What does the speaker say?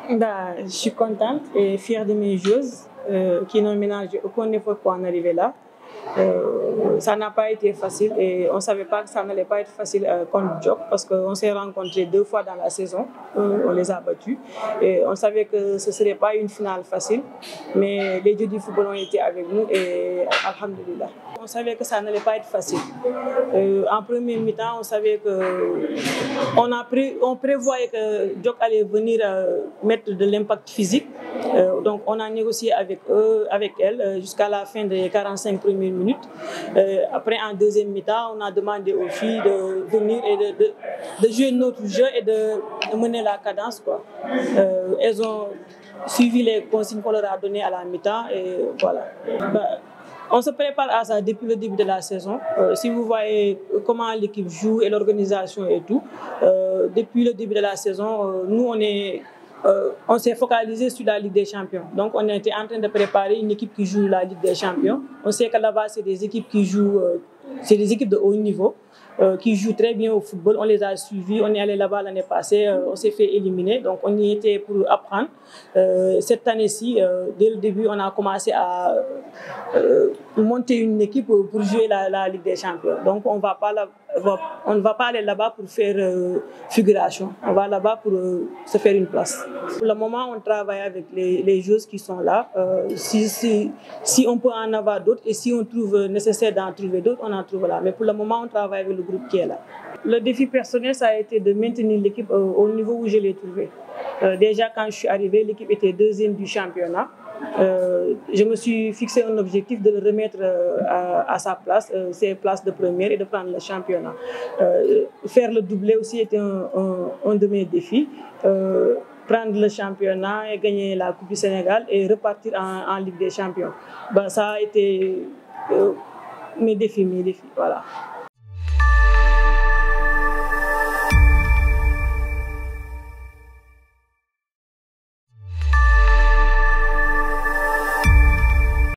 Bah, je suis contente et fière de mes joueuses qui n'ont ménagé aucun effort pour en arriver là. Ça n'a pas été facile et on ne savait pas que ça n'allait pas être facile contre Diop parce qu'on s'est rencontrés 2 fois dans la saison, on les a battus et on savait que ce ne serait pas une finale facile, mais les dieux du football ont été avec nous et alhamdoulilah. On savait que ça n'allait pas être facile. En premier mi-temps, on savait que on prévoyait que Diop allait venir mettre de l'impact physique. Donc on a négocié avec eux, avec elles, jusqu'à la fin des 45 premières minutes. Après, en deuxième mi-temps, on a demandé aux filles de venir et de jouer notre jeu et de mener la cadence, quoi. Elles ont suivi les consignes qu'on leur a données à la mi-temps et voilà. On se prépare à ça depuis le début de la saison. Si vous voyez comment l'équipe joue et l'organisation et tout, depuis le début de la saison, nous, on s'est focalisé sur la Ligue des Champions. Donc, on était en train de préparer une équipe qui joue la Ligue des Champions. On sait que là-bas, c'est des équipes qui jouent, c'est des équipes de haut niveau. Qui jouent très bien au football. On les a suivis, on est allé là-bas l'année passée, on s'est fait éliminer, donc on y était pour apprendre. Cette année-ci, dès le début, on a commencé à monter une équipe pour jouer la Ligue des Champions. Donc on ne va pas aller là-bas pour faire figuration, on va là-bas pour se faire une place. Pour le moment, on travaille avec les joueuses qui sont là. Si on peut en avoir d'autres et si on trouve nécessaire d'en trouver d'autres, on en trouve là. Mais pour le moment, on travaille avec le groupe qui est là. Le défi personnel, ça a été de maintenir l'équipe au niveau où je l'ai trouvée. Déjà, quand je suis arrivée, l'équipe était deuxième du championnat. Je me suis fixé un objectif de le remettre à sa place, ses places de première et de prendre le championnat. Faire le doublé aussi était un de mes défis. Prendre le championnat et gagner la Coupe du Sénégal et repartir en Ligue des Champions. Ça a été mes défis, voilà.